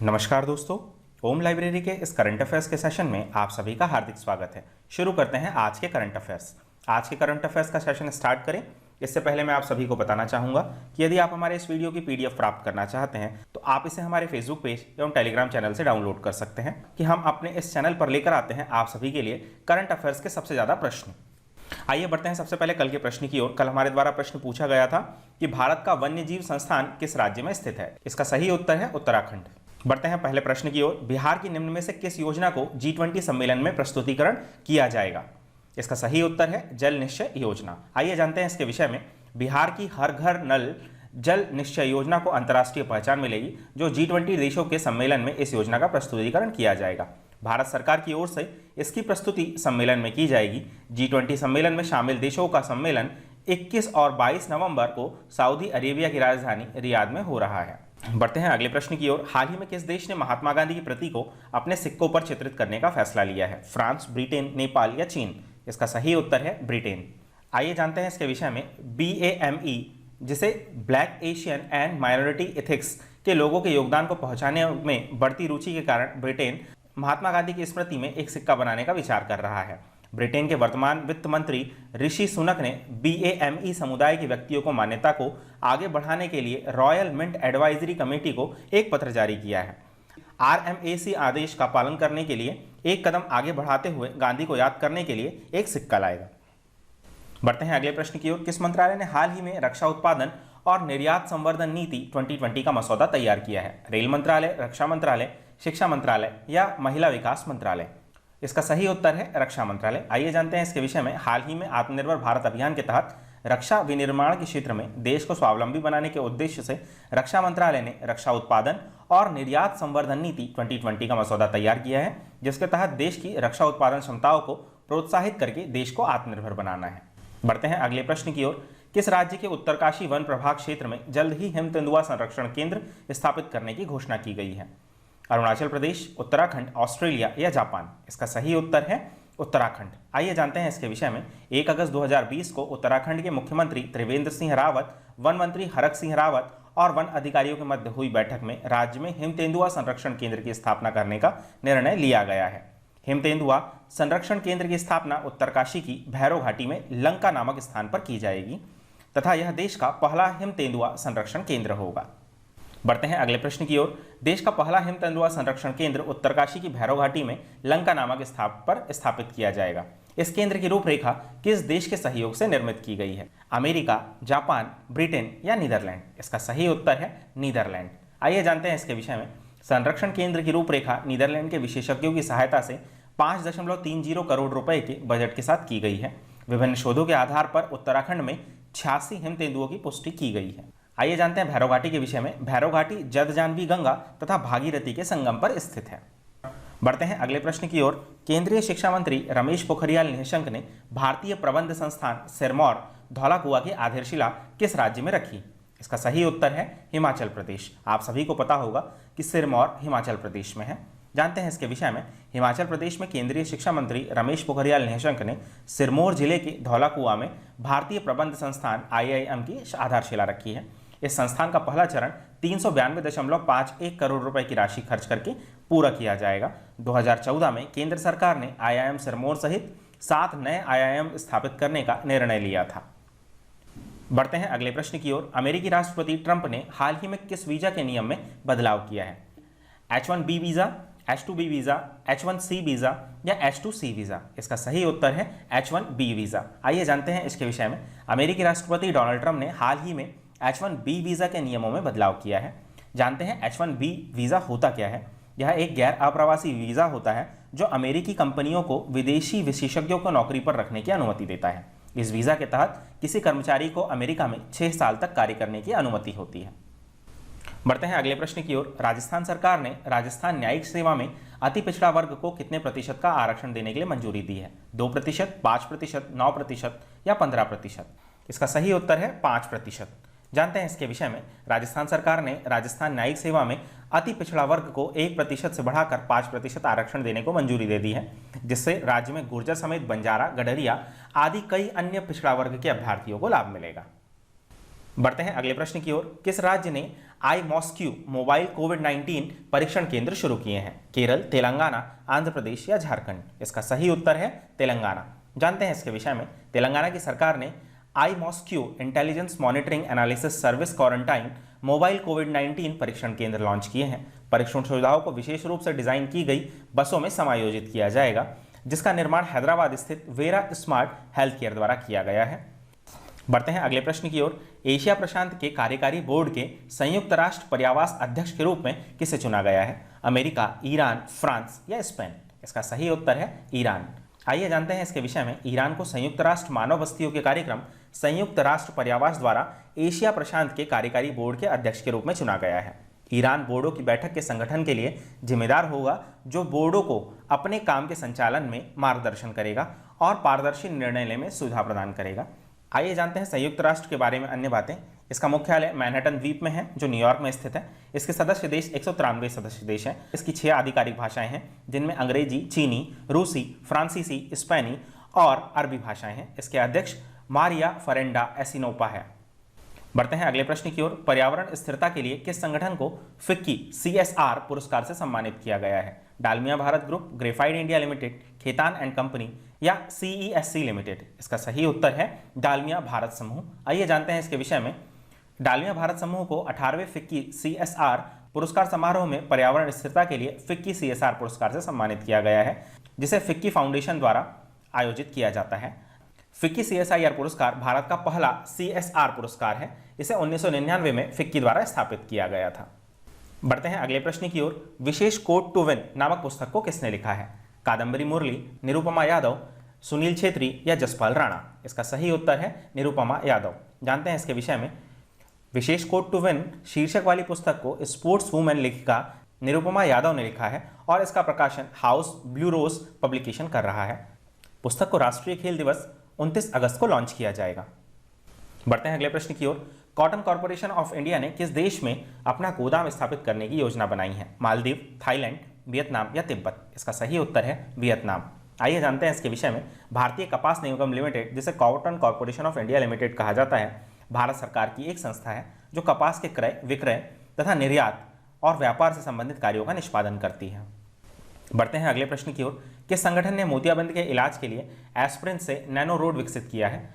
नमस्कार दोस्तों, ओम लाइब्रेरी के इस करंट अफेयर्स के सेशन में आप सभी का हार्दिक स्वागत है। शुरू करते हैं आज के करंट अफेयर्स। आज के करंट अफेयर्स का सेशन स्टार्ट करें इससे पहले मैं आप सभी को बताना चाहूंगा कि यदि आप हमारे इस वीडियो की पीडीएफ प्राप्त करना चाहते हैं तो आप इसे हमारे फेसबुक पेज एवं टेलीग्राम चैनल से डाउनलोड कर सकते हैं कि हम अपने इस चैनल पर लेकर आते हैं आप सभी के लिए करंट अफेयर्स के सबसे ज्यादा प्रश्न। आइए बढ़ते हैं सबसे पहले कल के प्रश्न की ओर। कल हमारे द्वारा प्रश्न पूछा गया था कि भारत का वन्यजीव संस्थान किस राज्य में स्थित है। इसका सही उत्तर है उत्तराखंड। बढ़ते हैं पहले प्रश्न की ओर। बिहार की निम्न में से किस योजना को G20 सम्मेलन में प्रस्तुतिकरण किया जाएगा। इसका सही उत्तर है जल निश्चय योजना। आइए जानते हैं इसके विषय में। बिहार की हर घर नल जल निश्चय योजना को अंतर्राष्ट्रीय पहचान मिलेगी, जो G20 देशों के सम्मेलन में इस योजना का प्रस्तुतिकरण किया जाएगा। भारत सरकार की ओर से इसकी प्रस्तुति सम्मेलन में की जाएगी। G20 सम्मेलन में शामिल देशों का सम्मेलन 21 और 22 नवंबर को सऊदी अरेबिया की राजधानी रियाद में हो रहा है। बढ़ते हैं अगले प्रश्न की ओर। हाल ही में किस देश ने महात्मा गांधी की प्रति को अपने सिक्कों पर चित्रित करने का फैसला लिया है। फ्रांस, ब्रिटेन, नेपाल या चीन। इसका सही उत्तर है ब्रिटेन। आइए जानते हैं इसके विषय में। BAME, जिसे black Asian and minority ethics के लोगों के योगदान को पहुंचाने में बढ़ती रुचि के कारण ब्रिटेन महात्मा गांधी की स्मृति में एक सिक्का बनाने का विचार कर रहा है। ब्रिटेन के वर्तमान वित्त मंत्री ऋषि सुनक ने BAME समुदाय के व्यक्तियों को मान्यता को आगे बढ़ाने के लिए रॉयल मिंट एडवाइजरी कमेटी को एक पत्र जारी किया है। RMAC आदेश का पालन करने के लिए एक कदम आगे बढ़ाते हुए गांधी को याद करने के लिए एक सिक्का लाएगा। बढ़ते हैं अगले प्रश्न की ओर। किस मंत्रालय ने हाल ही में रक्षा उत्पादन और निर्यात संवर्धन नीति 2020 का मसौदा तैयार किया है। रेल मंत्रालय, रक्षा मंत्रालय, शिक्षा मंत्रालय या महिला विकास मंत्रालय। इसका सही उत्तर है रक्षा मंत्रालय। आइए जानते हैं इसके विषय में। हाल ही में आत्मनिर्भर भारत अभियान के तहत रक्षा विनिर्माण के क्षेत्र में देश को स्वावलंबी बनाने के उद्देश्य से रक्षा मंत्रालय ने रक्षा उत्पादन और निर्यात संवर्धन नीति 2020 का मसौदा तैयार किया है, जिसके तहत देश की रक्षा उत्पादन क्षमताओं को प्रोत्साहित करके देश को आत्मनिर्भर बनाना है। बढ़ते हैं अगले प्रश्न की ओर। किस राज्य के उत्तरकाशी वन प्रभाग क्षेत्र में जल्द ही हिम तेंदुआ संरक्षण केंद्र स्थापित करने की घोषणा की गई है। अरुणाचल प्रदेश, उत्तराखंड, ऑस्ट्रेलिया या जापान। इसका सही उत्तर है उत्तराखंड। आइए जानते हैं इसके विषय में। 1 अगस्त 2020 को उत्तराखंड के मुख्यमंत्री त्रिवेंद्र सिंह रावत, वन मंत्री हरक सिंह रावत और वन अधिकारियों के मध्य हुई बैठक में राज्य में हिम तेंदुआ संरक्षण केंद्र की स्थापना करने का निर्णय लिया गया है। हिम तेंदुआ संरक्षण केंद्र की स्थापना उत्तरकाशी की भैरव घाटी में लंका नामक स्थान पर की जाएगी तथा यह देश का पहला हिम तेंदुआ संरक्षण केंद्र होगा। बढ़ते हैं अगले प्रश्न की ओर। देश का पहला हिम तेंदुआ संरक्षण केंद्र उत्तरकाशी की भैरव घाटी में लंका नामक स्थान पर स्थापित किया जाएगा। इस केंद्र की रूपरेखा किस देश के सहयोग से निर्मित की गई है। अमेरिका, जापान, ब्रिटेन या नीदरलैंड। इसका सही उत्तर है नीदरलैंड। आइए जानते हैं इसके विषय में। संरक्षण केंद्र की रूपरेखा नीदरलैंड के विशेषज्ञों की सहायता से 5.30 करोड़ रुपए के बजट के साथ की गई है। विभिन्न शोधों के आधार पर उत्तराखंड में 86 हिम तेंदुओं की पुष्टि की गई है। आइए जानते हैं भैरव घाटी के विषय में। भैरव घाटी जदजानवी गंगा तथा भागीरथी के संगम पर स्थित है। बढ़ते हैं अगले प्रश्न की ओर। केंद्रीय शिक्षा मंत्री रमेश पोखरियाल निशंक ने भारतीय प्रबंध संस्थान सिरमौर धौलाकुआं की आधारशिला किस राज्य में रखी। इसका सही उत्तर है हिमाचल प्रदेश। आप सभी को पता होगा कि सिरमौर हिमाचल प्रदेश में है। जानते हैं इसके विषय में। हिमाचल प्रदेश में केंद्रीय शिक्षा मंत्री रमेश पोखरियाल निशंक ने सिरमौर जिले के धौलाकुआं में भारतीय प्रबंध संस्थान IIM की आधारशिला रखी है। इस संस्थान का पहला चरण 392.51 करोड़ रुपए की राशि खर्च करके पूरा किया जाएगा। 2014 में केंद्र सरकार ने IIM सिरमौर सहित 7 नए IIM स्थापित करने का निर्णय लिया था। बढ़ते हैं अगले प्रश्न की ओर। अमेरिकी राष्ट्रपति ट्रंप ने हाल ही में किस वीजा के नियम में बदलाव किया है। H1B visa, H2B visa, H1C visa या H2C वीजा। इसका सही उत्तर है H1B वीजा। आइए जानते हैं इसके विषय में। अमेरिकी राष्ट्रपति डोनाल्ड ट्रंप ने हाल ही में H1B वीजा के नियमों में बदलाव किया है। जानते हैं H1B वीजा होता क्या है। यह एक गैर अप्रवासी वीजा होता है जो अमेरिकी कंपनियों को विदेशी विशेषज्ञों को नौकरी पर रखने की अनुमति देता है। इस वीजा के तहत किसी कर्मचारी को अमेरिका में 6 साल तक कार्य करने की अनुमति होती है। बढ़ते हैं अगले प्रश्न की ओर। राजस्थान सरकार ने राजस्थान न्यायिक सेवा में अति पिछड़ा वर्ग को कितने प्रतिशत का आरक्षण देने के लिए मंजूरी दी है। 2%, 5%, 9% या 15%। इसका सही उत्तर है 5%। जानते हैं इसके विषय में। राजस्थान सरकार ने राजस्थान न्यायिक सेवा में अति पिछड़ा वर्ग को 1% से बढ़ाकर 5% आरक्षण देने को मंजूरी दे दी है, जिससे राज्य में गुर्जर समेत बंजारा, गडरिया आदि कई अन्य पिछड़ा वर्ग के अभ्यर्थियों को लाभ मिलेगा। बढ़ते हैं अगले प्रश्न की ओर। किस राज्य ने आई मॉस्क्यू मोबाइल कोविड-19 परीक्षण केंद्र शुरू किए हैं? केरल, तेलंगाना, आंध्र प्रदेश या झारखंड? इसका सही उत्तर है तेलंगाना। जानते हैं इसके विषय में। तेलंगाना की सरकार ने I mosque intelligence monitoring analysis service quarantine mobile कोविड-19 परीक्षण केंद्र लॉन्च किए हैं। परीक्षण सुविधाओं को विशेष रूप से डिजाइन की गई बसों में समायोजित किया जाएगा, जिसका निर्माण हैदराबाद स्थित वेरा स्मार्ट हेल्थ केयर द्वारा किया गया है। बढ़ते हैं अगले प्रश्न की ओर। एशिया प्रशांत के कार्यकारी बोर्ड के संयुक्त राष्ट्र पर्यावास अध्यक्ष के रूप में किसे चुना गया है? अमेरिका, ईरान, फ्रांस या स्पेन? इसका सही उत्तर है ईरान। आइए जानते हैं इसके विषय में। ईरान को संयुक्त राष्ट्र मानव बस्तियों के कार्यक्रम संयुक्त राष्ट्र पर्यावास द्वारा एशिया प्रशांत के कार्यकारी बोर्ड के अध्यक्ष के रूप में चुना गया है। ईरान बोर्डों की बैठक के संगठन के लिए जिम्मेदार होगा, जो बोर्डों को अपने काम के संचालन में मार्गदर्शन करेगा और पारदर्शी निर्णय लेने में सुविधा प्रदान करेगा। आइए जानते हैं संयुक्त राष्ट्र के बारे में अन्य बातें। इसका मुख्यालय मैनहट्टन द्वीप में है, जो न्यूयॉर्क में स्थित है। इसके सदस्य देश 193 सदस्य देश हैं। इसकी 6 आधिकारिक भाषाएं हैं, जिनमें अंग्रेजी, चीनी, रूसी, फ्रांसीसी, स्पेनी और अरबी भाषाएं हैं। इसके अध्यक्ष मारिया फरेंडा एसिनोपा है। बढ़ते हैं अगले प्रश्न की ओर। पर्यावरण स्थिरता के लिए किस संगठन को फिक्की CSR पुरस्कार से सम्मानित किया गया है? Dalmia Bharat group, graphite India limited, Khaitan and company या CESC लिमिटेड? इसका सही उत्तर है डालमिया भारत समूह। आइए जानते हैं इसके विषय में। डालमिया भारत समूह को 18वें फिक्की CSR पुरस्कार समारोह में पर्यावरण स्थिरता के लिए फिक्की CSR पुरस्कार से सम्मानित किया गया है, जिसे फिक्की फाउंडेशन द्वारा आयोजित किया जाता है। फिक्की CSIR पुरस्कार भारत का पहला CSR पुरस्कार है। इसे 1999 में फिक्की द्वारा स्थापित किया गया था। बढ़ते हैं अगले प्रश्न की ओर। विशेष कोड टू विन नामक पुस्तक को किसने लिखा है? कादम्बरी मुरली, निरुपमा यादव, सुनील छेत्री या जसपाल राणा? इसका सही उत्तर है निरुपमा यादव। जानते हैं इसके विषय में। विशेष कोड टू विन शीर्षक वाली पुस्तक को स्पोर्ट्स वुमेन लेखिका निरुपमा यादव ने लिखा है और इसका प्रकाशन हाउस ब्लू रोज पब्लिकेशन कर रहा है। पुस्तक को राष्ट्रीय खेल दिवस 29 अगस्त को लॉन्च किया जाएगा। बढ़ते हैं अगले प्रश्न की ओर। कॉटन कॉर्पोरेशन ऑफ इंडिया ने किस देश में अपना गोदाम स्थापित करने की योजना बनाई है? मालदीव, थाईलैंड, वियतनाम या तिब्बत? इसका सही उत्तर है वियतनाम। आइए जानते हैं इसके विषय में। भारतीय कपास निगम लिमिटेड, जिसे cotton corporation of India limited कहा जाता है, भारत सरकार की एक संस्था है जो कपास के क्रय, विक्रय तथा निर्यात और व्यापार से संबंधित कार्यों का निष्पादन करती है। बढ़ते हैं अगले प्रश्न की ओर। किस संगठन ने मोतियाबिंद के इलाज के लिए एस्प्रिन से नैनो रोड विकसित किया है?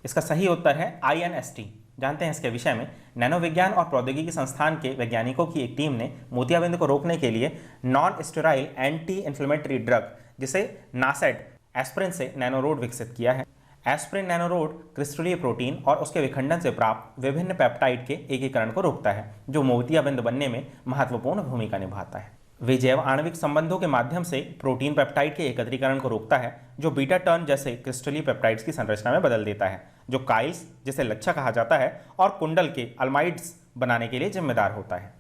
इसका सही उत्तर है INST। जानते हैं इसके विषय में। नैनो विज्ञान और प्रौद्योगिकी संस्थान के वैज्ञानिकों की एक टीम ने मोतियाबिंद को रोकने के लिए non sterile anti inflammatory drug, जिसे नासेड, एस्प्रिन से नैनो रोड विकसित किया है। एस्प्रिन नैनो रोड क्रिस्टलीय प्रोटीन और उसके विखंडन से प्राप्त विभिन्न पेप्टाइड के एकीकरण को रोकता है, जो मोतियाबिंद बनने में महत्वपूर्ण भूमिका निभाता है। वे जैव आणविक संबंधों के माध्यम से प्रोटीन पेप्टाइड के एकत्रीकरण को रोकता है, जो बीटा टर्न जैसे क्रिस्टलीय पेप्टाइड्स की संरचना में बदल देता है, जो काइल्स, जिसे लच्छा कहा जाता है, और कुंडल के अल्माइड्स बनाने के लिए जिम्मेदार होता है।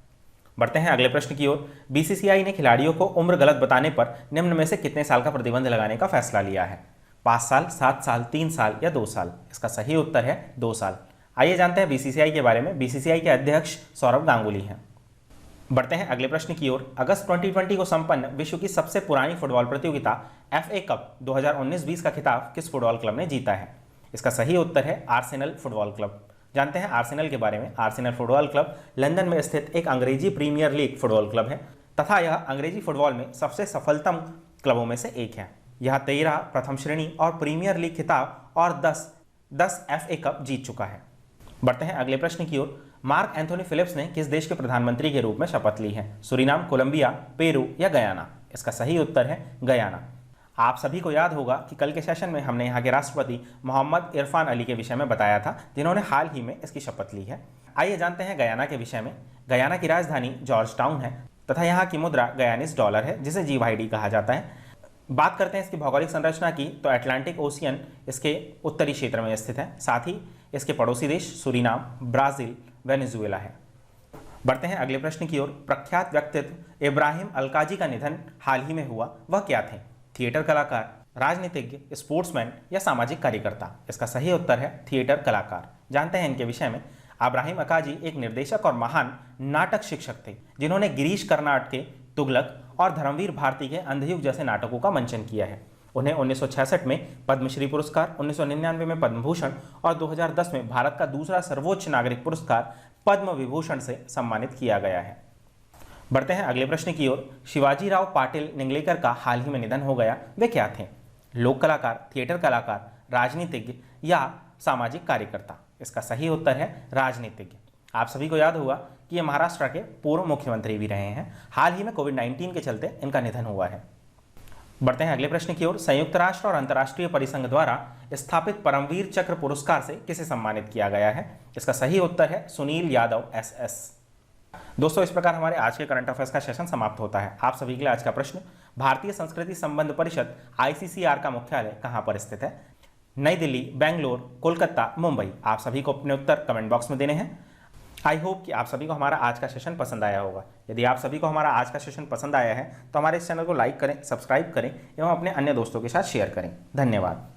बढ़ते हैं अगले प्रश्न की ओर। BCCI ने खिलाड़ियों को उम्र गलत बताने पर निम्न में से कितने साल का प्रतिबंध लगाने का फैसला लिया है? 5 साल, 7 साल, 3 साल या 2 साल? इसका सही उत्तर है 2 साल। आइए जानते हैं BCCI के बारे में। BCCI के अध्यक्ष सौरभ गांगुली हैं। बढ़ते हैं अगले प्रश्न की ओर। अगस्त 2020 को संपन्न विश्व की सबसे पुरानी फुटबॉल प्रतियोगिता FA कप 2019-20 का खिताब किस फुटबॉल क्लब ने जीता है? इसका सही उत्तर है आर्सेनल फुटबॉल क्लब। जानते हैं आर्सेनल के बारे में। आर्सेनल फुटबॉल क्लब लंदन में स्थित एक अंग्रेजी प्रीमियर लीग फुटबॉल क्लब है तथा यह अंग्रेजी फुटबॉल में सबसे सफलतम क्लबों में से एक है। यह 13 प्रथम श्रेणी और प्रीमियर लीग खिताब और 10 FA कप जीत चुका है। बढ़ते हैं अगले प्रश्न की ओर। मार्क एंथोनी फिलिप्स ने किस देश के प्रधानमंत्री के रूप में शपथ ली है? सूरीनाम, कोलंबिया, पेरू या गयाना? इसका सही उत्तर है गयाना। आप सभी को याद होगा कि कल के सेशन में हमने यहाँ के राष्ट्रपति मोहम्मद इरफान अली के विषय में बताया था, जिन्होंने हाल ही में इसकी शपथ ली है। आइए जानते हैं गयाना के विषय में। गयाना की राजधानी जॉर्ज टाउन है तथा यहाँ की मुद्रा गयानीज डॉलर है, जिसे GYD कहा जाता है। बात करते हैं इसकी भौगोलिक संरचना की, तो अटलांटिक ओशियन इसके उत्तरी क्षेत्र में स्थित है। साथ ही इसके पड़ोसी देश सूरीनाम, ब्राज़ील, वेनेजुएला है। बढ़ते हैं अगले प्रश्न की ओर। प्रख्यात व्यक्तित्व इब्राहिम अलकाजी का निधन हाल ही में हुआ, वह क्या थे? थिएटर कलाकार, राजनीतिज्ञ, स्पोर्ट्समैन या सामाजिक कार्यकर्ता? इसका सही उत्तर है थिएटर कलाकार। जानते हैं इनके विषय में। इब्राहिम अकाजी एक निर्देशक और महान नाटक शिक्षक थे, जिन्होंने गिरीश कर्नाड के तुगलक और धर्मवीर भारती के अंधयुग जैसे नाटकों का मंचन किया है। उन्हें 1966 में पद्मश्री पुरस्कार, 1999 में पद्म भूषण और 2010 में भारत का दूसरा सर्वोच्च नागरिक पुरस्कार पद्म विभूषण से सम्मानित किया गया है। बढ़ते हैं अगले प्रश्न की ओर। शिवाजीराव पाटिल निंगलेकर का हाल ही में निधन हो गया, वे क्या थे? लोक कलाकार, थिएटर कलाकार, राजनीतिज्ञ या सामाजिक कार्यकर्ता? इसका सही उत्तर है राजनीतिज्ञ। आप सभी को याद होगा कि ये महाराष्ट्र के पूर्व मुख्यमंत्री भी रहे हैं। हाल ही में कोविड-19 के चलते इनका निधन हुआ है। बढ़ते हैं अगले प्रश्न की ओर। संयुक्त राष्ट्र और अंतर्राष्ट्रीय परिसंघ द्वारा स्थापित परमवीर चक्र पुरस्कार से किसे सम्मानित किया गया है? इसका सही उत्तर है सुनील यादव SS। दोस्तों, इस प्रकार हमारे आज के करंट अफेयर्स का सेशन समाप्त होता है। आप सभी के लिए आज का प्रश्न, भारतीय संस्कृति संबंध परिषद ICCR का मुख्यालय कहां पर स्थित है? नई दिल्ली, बेंगलोर, कोलकाता, मुंबई? आप सभी को अपने उत्तर कमेंट बॉक्स में देने हैं। आई होप कि आप सभी को हमारा आज का सेशन पसंद आया होगा। यदि आप सभी को हमारा आज का सेशन पसंद आया है तो हमारे इस चैनल को लाइक करें, सब्सक्राइब करें एवं अपने अन्य दोस्तों के साथ शेयर करें। धन्यवाद।